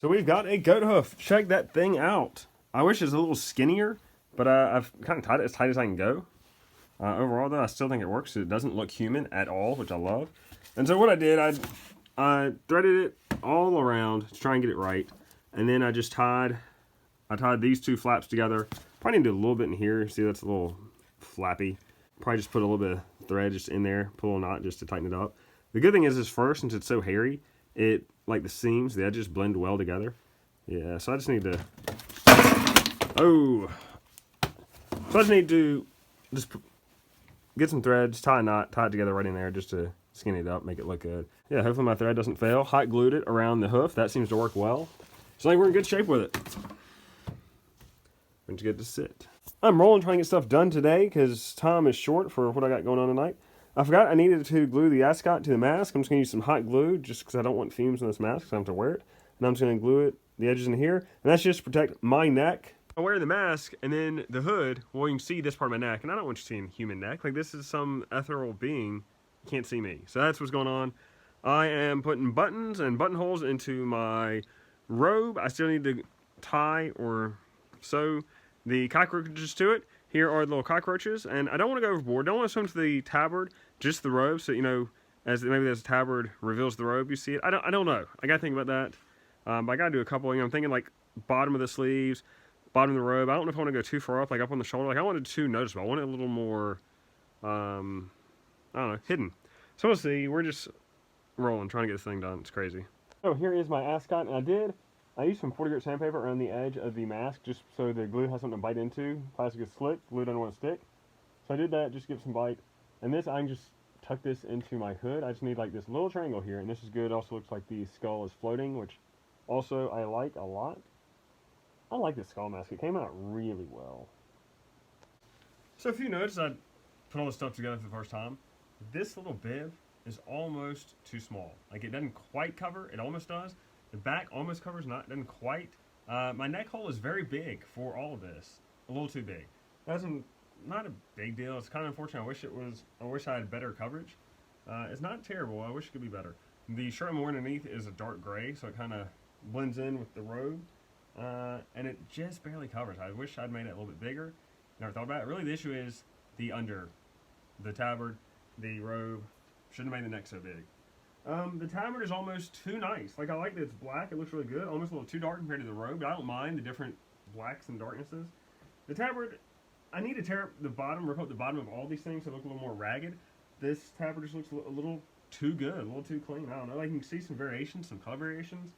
So we've got a goat hoof. Check that thing out. I wish it was a little skinnier, but I've kind of tied it as tight as I can go. Overall, though, I still think it works. It doesn't look human at all, which I love. And so what I did, I threaded it all around to try and get it right. And then I tied these two flaps together. Probably need to do a little bit in here. See, that's a little flappy. Probably just put a little bit of thread just in there, put a little knot just to tighten it up. The good thing is first, since it's so hairy, it, like the seams, the edges blend well together. Yeah, so I just need to, get some thread, just tie a knot, tie it together right in there just to skinny it up, make it look good. Yeah, hopefully my thread doesn't fail. Hot glued it around the hoof. That seems to work well. So I think we're in good shape with it. It's good to sit. I'm rolling trying to get stuff done today because time is short for what I got going on tonight. I forgot I needed to glue the ascot to the mask. I'm just going to use some hot glue just because I don't want fumes in this mask, so I have to wear it. And I'm just going to glue it, the edges in here, and that's just to protect my neck. I wear the mask, and then the hood, well, you can see this part of my neck, and I don't want you seeing human neck. Like, this is some ethereal being. You can't see me. So that's what's going on. I am putting buttons and buttonholes into my robe. I still need to tie or sew the cockroaches to it. Here are the little cockroaches, and I don't want to go overboard. Don't want to sew into the tabard, just the robe, so, you know, as maybe this tabard reveals the robe, you see it. I don't know. I got to think about that. But I got to do a couple. You know, I'm thinking, like, bottom of the sleeves, bottom of the robe. I don't know if I want to go too far up, like up on the shoulder. Like, I wanted too noticeable. I want it a little more, I don't know, hidden. So we'll see. We're just rolling, trying to get this thing done. It's crazy. So here is my ascot, and I used some 40 grit sandpaper around the edge of the mask just so the glue has something to bite into. Plastic is slick, glue doesn't want to stick. So I did that, just to give some bite. And this, I can just tuck this into my hood. I just need like this little triangle here, and this is good. Also looks like the skull is floating, which also I like a lot. I like this skull mask. It came out really well. So if you notice, I put all this stuff together for the first time. This little bib is almost too small. Like, it doesn't quite cover, it almost does. The back almost covers, doesn't quite. My neck hole is very big for all of this. A little too big. That's not a big deal. It's kind of unfortunate. I wish I had better coverage. It's not terrible. I wish it could be better. The shirt I'm wearing underneath is a dark gray, so it kind of blends in with the robe. And it just barely covers. I wish I'd made it a little bit bigger. Never thought about it. Really, the issue is the tabard, the robe. Shouldn't have made the neck so big. The tabard is almost too nice. Like, I like that it's black. It looks really good. Almost a little too dark compared to the robe, but I don't mind the different blacks and darknesses. The tabard, I need to tear up the bottom, rip up the bottom of all these things so they look a little more ragged. This tabard just looks a little too good, a little too clean. I don't know. Like, you can see some variations, some color variations.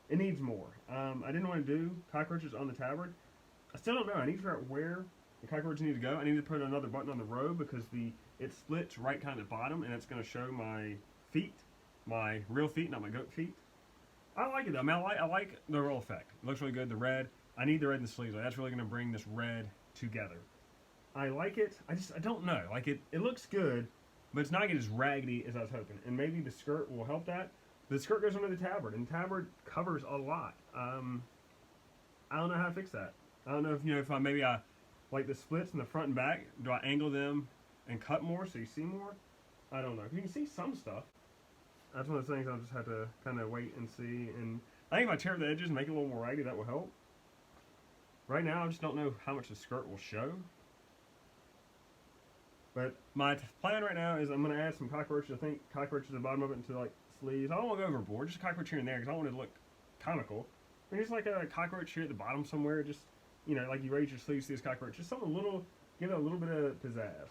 It needs more. I didn't want to do cockroaches on the tabard. I still don't know. I need to figure out where the cockroaches need to go. I need to put another button on the robe because it splits right kind of bottom, and it's going to show my feet. My real feet, not my goat feet. I like it though. I mean, I like the roll effect. It looks really good. The red. I need the red in the sleeves. Like, that's really going to bring this red together. I like it. I don't know. Like, it looks good, but it's not going to get as raggedy as I was hoping. And maybe the skirt will help that. The skirt goes under the tabard, and the tabard covers a lot. I don't know how to fix that. I don't know if I like the splits in the front and back. Do I angle them and cut more so you see more? I don't know. You can see some stuff. That's one of those things I'll just have to kind of wait and see. And I think if I tear the edges and make it a little more raggedy, that will help. Right now, I just don't know how much the skirt will show. But my plan right now is I'm going to add some cockroaches. I think cockroaches at the bottom of it into like sleeves. I don't want to go overboard. Just a cockroach here and there because I don't want it to look comical. I mean, just like a cockroach here at the bottom somewhere. Just, like you raise your sleeves to this cockroach. Just something little, give it a little bit of pizzazz.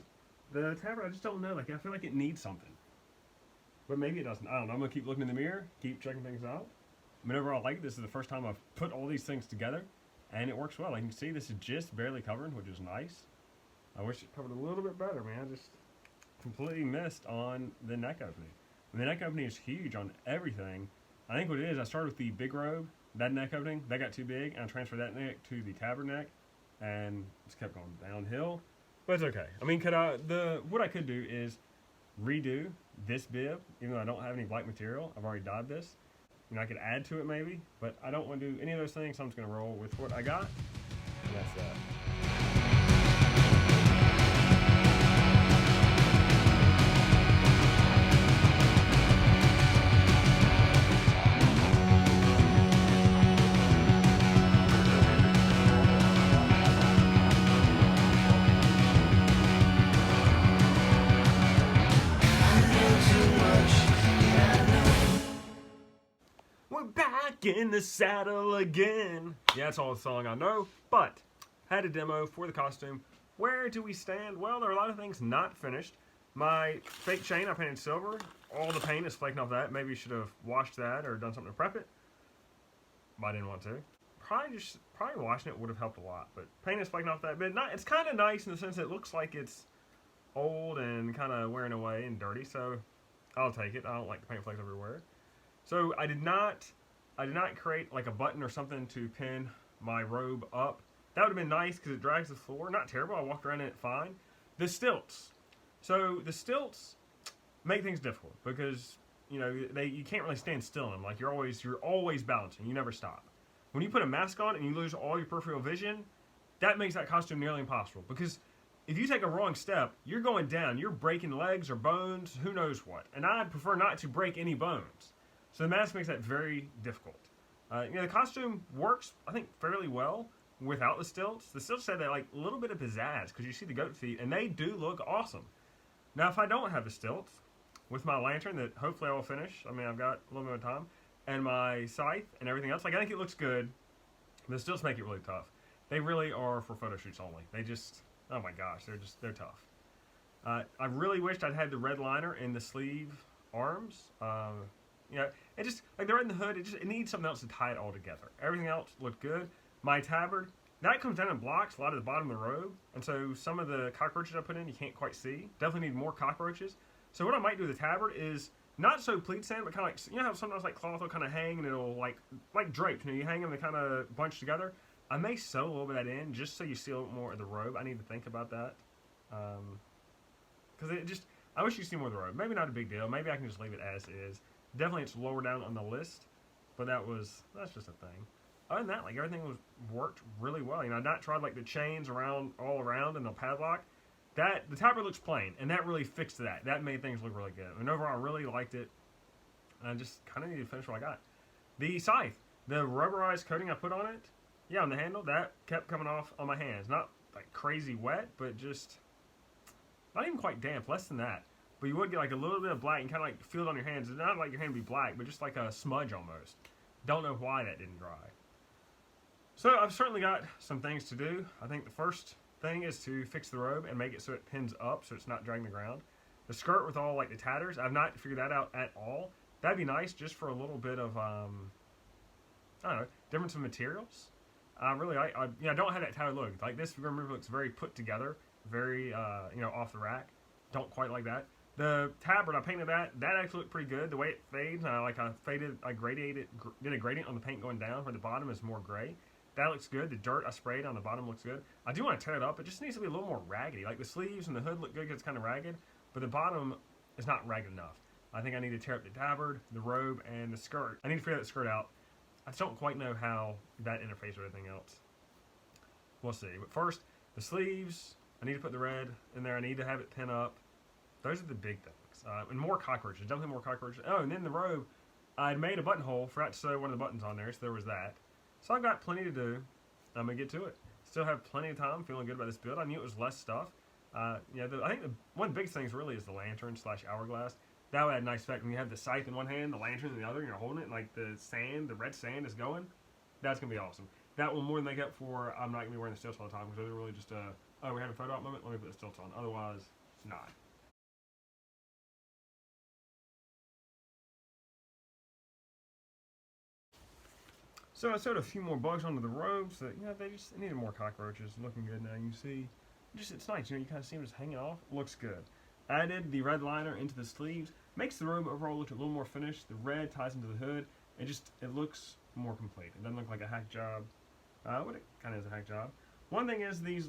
The tabard, I just don't know. Like, I feel like it needs something. But maybe it doesn't. I don't know. I'm going to keep looking in the mirror, keep checking things out. Whenever I like it, this is the first time I've put all these things together, and it works well. Like you can see, this is just barely covered, which is nice. I wish it covered a little bit better, man. I just completely missed on the neck opening. And the neck opening is huge on everything. I think what it is, I started with the big robe, that neck opening, that got too big, and I transferred that neck to the tabard neck, and just kept going downhill. But it's okay. I mean, what I could do is redo this bib, even though I don't have any black material. I've already dyed this. I could add to it maybe, but I don't want to do any of those things, so I'm just going to roll with what I got, and that's that. Back in the saddle again. Yeah, that's all the song I know, but had a demo for the costume. Where do we stand? Well, there are a lot of things not finished. My fake chain I painted silver. All the paint is flaking off that. Maybe you should have washed that or done something to prep it. But I didn't want to. Probably washing it would have helped a lot. But paint is flaking off that bit. It's kind of nice in the sense that it looks like it's old and kind of wearing away and dirty. So I'll take it. I don't like the paint flakes everywhere. So I did not create like a button or something to pin my robe up. That would have been nice because it drags the floor. Not terrible. I walked around in it fine. The stilts. So the stilts make things difficult because you can't really stand still in them. Like you're always balancing. You never stop. When you put a mask on and you lose all your peripheral vision, that makes that costume nearly impossible because if you take a wrong step, you're going down. You're breaking legs or bones, who knows what. And I'd prefer not to break any bones. So the mask makes that very difficult. The costume works, I think, fairly well without the stilts. The stilts have that like little bit of pizzazz because you see the goat feet, and they do look awesome. Now, if I don't have the stilts, with my lantern that hopefully I will finish, I mean, I've got a little bit of time, and my scythe and everything else, like I think it looks good. The stilts make it really tough. They really are for photo shoots only. They just, oh my gosh, they're tough. I really wished I'd had the red liner in the sleeve arms. It just, like the red in the hood, it needs something else to tie it all together. Everything else looked good. My tabard, that comes down in blocks, a lot of the bottom of the robe, and so some of the cockroaches I put in you can't quite see. Definitely need more cockroaches. So what I might do with the tabard is not so pleat sand, but kind of like, how sometimes like cloth will kind of hang and it'll like drapes, you hang them, they kind of bunch together. I may sew a little bit of that in just so you see a little more of the robe. I need to think about that. Because I wish you see more of the robe. Maybe not a big deal. Maybe I can just leave it as is. Definitely it's lower down on the list, but that's just a thing. Other than that, like everything worked really well. I not tried like the chains all around and the padlock. The tabard looks plain, and that really fixed that. That made things look really good. And overall, I really liked it. I just kind of need to finish what I got. The scythe, the rubberized coating I put on it, yeah, on the handle, that kept coming off on my hands. Not like crazy wet, but just not even quite damp, less than that. But you would get like a little bit of black and kind of like feel it on your hands. It's not like your hand would be black, but just like a smudge almost. Don't know why that didn't dry. So I've certainly got some things to do. I think the first thing is to fix the robe and make it so it pins up so it's not dragging the ground. The skirt with all like the tatters, I've not figured that out at all. That'd be nice just for a little bit of I don't know, difference of materials. I don't have that tattered look. Like this remove looks very put together, very off the rack. Don't quite like that. The tabard, I painted that actually looked pretty good. The way it fades, I did a gradient on the paint going down where the bottom is more gray. That looks good. The dirt I sprayed on the bottom looks good. I do want to tear it up. It just needs to be a little more raggedy. Like the sleeves and the hood look good because it's kind of ragged, but the bottom is not ragged enough. I think I need to tear up the tabard, the robe, and the skirt. I need to figure that skirt out. I just don't quite know how that interfaces with everything else. We'll see. But first, the sleeves, I need to put the red in there. I need to have it pin up. Those are the big things. And more cockroaches. Definitely more cockroaches. Oh, and then the robe, I'd made a buttonhole. Forgot to sew one of the buttons on there, so there was that. So I've got plenty to do. I'm going to get to it. Still have plenty of time. Feeling good about this build. I knew it was less stuff. I think one of the big things really is the lantern / hourglass. That would add a nice effect when you have the scythe in one hand, the lantern in the other, and you're holding it, and like the red sand is going. That's going to be awesome. That will more than make up for I'm not going to be wearing the stilts all the time because those are really just we're having a photo op moment, let me put the stilts on. Otherwise, it's not. So I sewed a few more bugs onto the robes that, they needed more cockroaches. Looking good now. You see, it's nice. You kind of see them just hanging off. Looks good. Added the red liner into the sleeves. Makes the robe overall look a little more finished. The red ties into the hood. It looks more complete. It doesn't look like a hack job. But it kind of is a hack job. One thing is these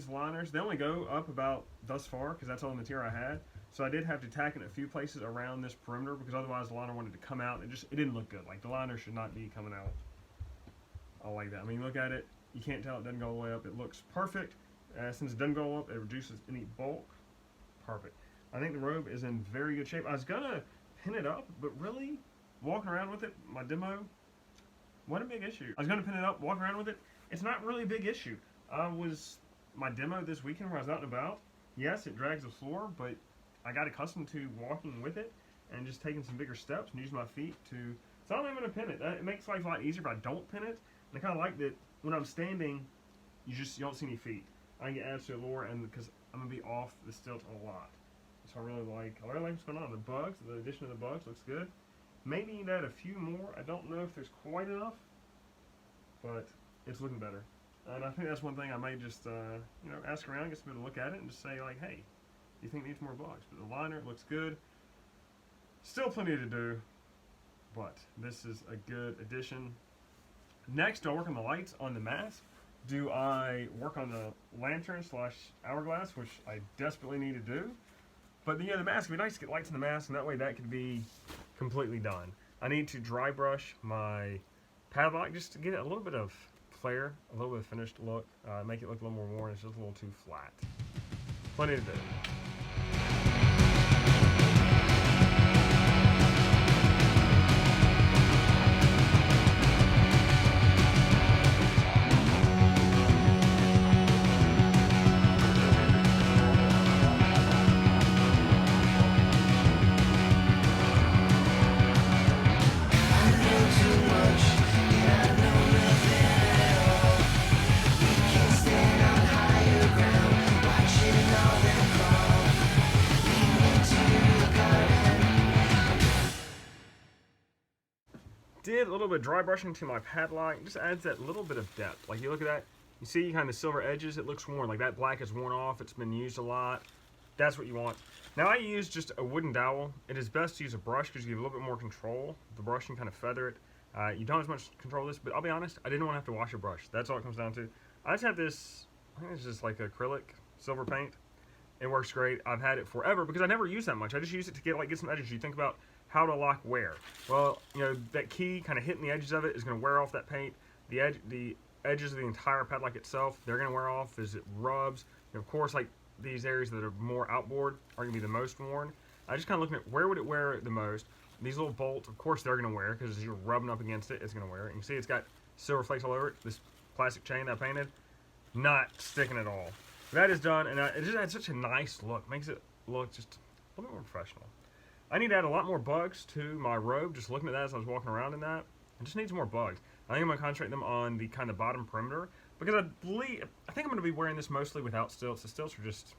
liners, they only go up about thus far because that's all the material I had. So I did have to tack in a few places around this perimeter because otherwise the liner wanted to come out. It didn't look good. Like the liner should not be coming out all like that. I mean, look at it. You can't tell it doesn't go all the way up. It looks perfect. Since it doesn't go up, it reduces any bulk. Perfect. I think the robe is in very good shape. I was gonna pin it up, but really walking around with it, my demo, what a big issue. I was gonna pin it up, walk around with it. It's not really a big issue. My demo this weekend where I was out and about. Yes, it drags the floor, but I got accustomed to walking with it and just taking some bigger steps and using my feet to So I'm not even going to pin it. It makes life a lot easier if I don't pin it. And I kind of like that when I'm standing, you don't see any feet. I can get absolutely lower, and because I'm going to be off the stilt a lot. So I really like what's going on. The bugs, the addition of the bugs looks good. Maybe you add a few more. I don't know if there's quite enough, but it's looking better. And I think that's one thing I may just ask around, get somebody to look at it, and just say like, hey, do you think it needs more bugs? But the liner looks good. Still plenty to do, but this is a good addition. Next, do I work on the lights on the mask? Do I work on the lantern / hourglass, which I desperately need to do? But the mask, it'd be nice to get lights in the mask, and that way that could be completely done. I need to dry brush my padlock just to get a little bit of flair, a little bit of finished look, make it look a little more worn. It's just a little too flat. Plenty to do. Did a little bit of dry brushing to my padlock. Just adds that little bit of depth. Like you look at that, you see kind of silver edges. It looks worn. Like that black is worn off. It's been used a lot. That's what you want. Now I use just a wooden dowel. It is best to use a brush because you get a little bit more control. The brush can kind of feather it. You don't have as much control of this, but I'll be honest, I didn't want to have to wash a brush. That's all it comes down to. I just have this, I think it's just like acrylic silver paint. It works great. I've had it forever because I never use that much. I just use it to get some edges. You think about how to lock wear. Well, that key kind of hitting the edges of it is going to wear off that paint. The edges of the entire padlock itself, they're going to wear off as it rubs. And of course, like these areas that are more outboard are going to be the most worn. I just kind of looking at where would it wear the most. These little bolts, of course, they're going to wear because as you're rubbing up against it, it's going to wear. You can see it's got silver flakes all over it. This plastic chain that I painted, not sticking at all. That is done, and it just adds such a nice look. Makes it look just a little bit more professional. I need to add a lot more bugs to my robe. Just looking at that as I was walking around in that, it just needs more bugs. I think I'm going to concentrate them on the kind of bottom perimeter because I think I'm going to be wearing this mostly without stilts. The stilts are just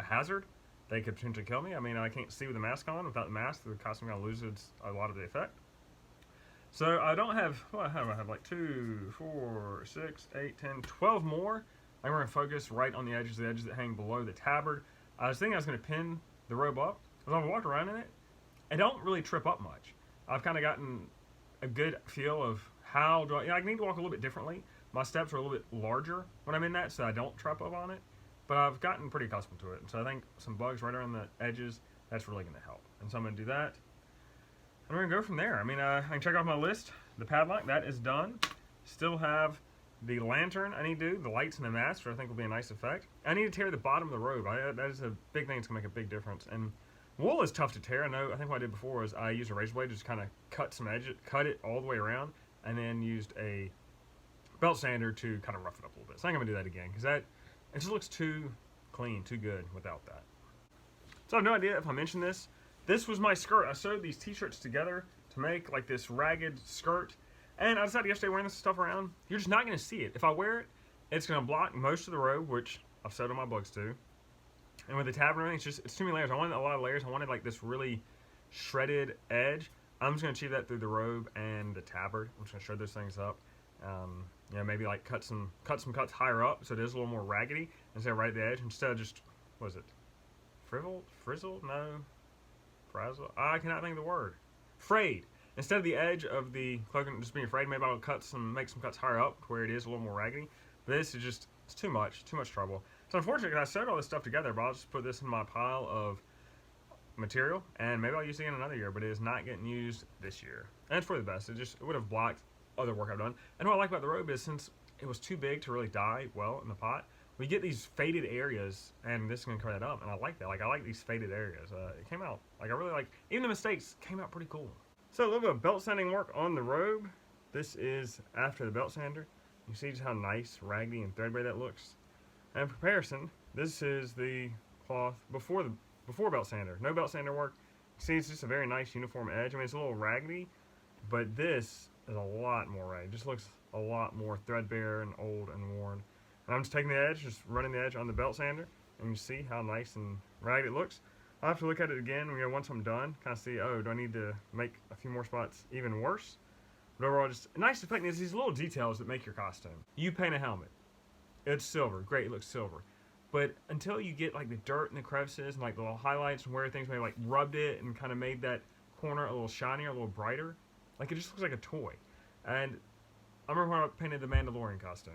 a hazard. They could potentially kill me. I mean, I can't see with the mask on. Without the mask, the costume going to lose a lot of the effect. So I don't have, I have like 2, 4, 6, 8, 10, 12 more. I'm going to focus right on the edges that hang below the tabard. I was thinking I was going to pin the robe up. As I walk around in it, I don't really trip up much. I've kind of gotten a good feel of how do I need to walk a little bit differently. My steps are a little bit larger when I'm in that, so I don't trip up on it. But I've gotten pretty accustomed to it. And so I think some bugs right around the edges, that's really going to help. And so I'm going to do that. And we're going to go from there. I mean, I can check off my list. The padlock, that is done. Still have the lantern I need to do, the lights and the mask, which I think will be a nice effect. I need to tear the bottom of the robe. That is a big thing that's going to make a big difference. And wool is tough to tear. I think what I did before was I used a razor blade to just kind of cut some edges, cut it all the way around, and then used a belt sander to kind of rough it up a little bit. So I'm going to do that again because it just looks too clean, too good without that. So I have no idea if I mentioned this. This was my skirt. I sewed these t-shirts together to make like this ragged skirt. And I decided yesterday wearing this stuff around, you're just not going to see it. If I wear it, it's going to block most of the robe, which I've sewed on my bugs too. And with the tab and everything, it's too many layers. I wanted a lot of layers. I wanted like this really shredded edge. I'm just going to achieve that through the robe and the tabard. I'm just going to shred those things up. Maybe like cut some cuts higher up so it is a little more raggedy instead of right at the edge. Instead of just, what is it? Frizzled? No. Frazzled? I cannot think of the word. Frayed. Instead of the edge of the clothing just being frayed, maybe I'll make some cuts higher up to where it is a little more raggedy. But this is just, it's too much trouble. So unfortunately, I sewed all this stuff together, but I'll just put this in my pile of material, and maybe I'll use it in another year, but it is not getting used this year. And it's for the best. It would have blocked other work I've done. And what I like about the robe is since it was too big to really dye well in the pot, we get these faded areas, and this is going to cover that up, and I like that. Like, I like these faded areas. It came out, like, I really like, even the mistakes came out pretty cool. So a little bit of belt sanding work on the robe. This is after the belt sander. You see just how nice, raggedy, and threadbare that looks. And in comparison, this is the cloth before belt sander. No belt sander work. You see, it's just a very nice uniform edge. I mean, it's a little raggedy But this is a lot more ragged. It just looks a lot more threadbare and old and worn. And I'm just taking the edge, just running the edge on the belt sander, and you see how nice and ragged it looks. I'll have to look at it again, once I'm done, kind of see, oh, do I need to make a few more spots even worse? But overall, just a nice effect is these little details that make your costume. You paint a helmet. It's silver. Great, it looks silver. But until you get like the dirt and the crevices and like the little highlights and where things maybe like rubbed it and kind of made that corner a little shinier, a little brighter, like it just looks like a toy. And I remember when I painted the Mandalorian costume.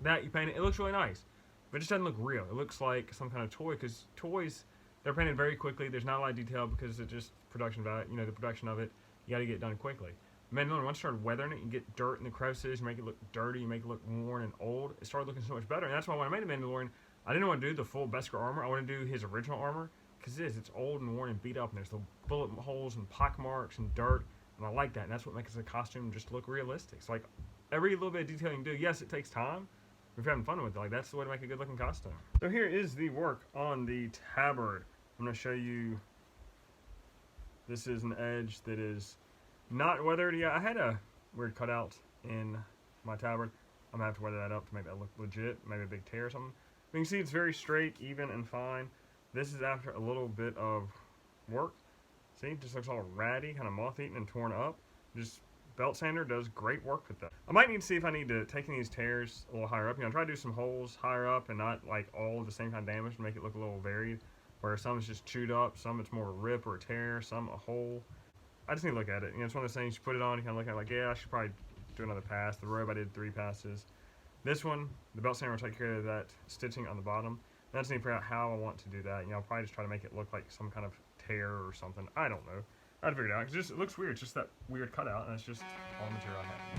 That you paint it looks really nice, but it just doesn't look real. It looks like some kind of toy, because toys, they're painted very quickly. There's not a lot of detail because it's just production value. The production of it, you got to get it done quickly. Mandalorian, once you started weathering it, you get dirt in the crevices, you make it look dirty, you make it look worn and old. It started looking so much better, and that's why when I made the Mandalorian, I didn't want to do the full Beskar armor. I wanted to do his original armor, because it's old and worn and beat up, and there's the bullet holes and pock marks and dirt, and I like that, and that's what makes the costume just look realistic. It's like every little bit of detail you can do. Yes, it takes time. If you're having fun with it, like that's the way to make a good looking costume. So here is the work on the tabard. I'm going to show you. This is an edge that is not weathered yet. I had a weird cutout in my tabard. I'm going to have to weather that up to make that look legit, maybe a big tear or something. But you can see it's very straight, even, and fine. This is after a little bit of work. See, it just looks all ratty, kind of moth-eaten and torn up. Just belt sander does great work with that. I might need to see if I need to take these tears a little higher up. Try to do some holes higher up and not like all of the same kind of damage to make it look a little varied. Where some is just chewed up, some it's more a rip or a tear, some a hole. I just need to look at it. It's one of those things you put it on, you kind of look at it like, yeah, I should probably do another pass. The Robe, I did 3 passes. This one, the belt sander will take care of that stitching on the bottom. I just need to figure out how I want to do that. I'll probably just try to make it look like some kind of tear or something. I don't know. I'd figure it out. It looks weird. It's just that weird cutout, and it's just all the material I have.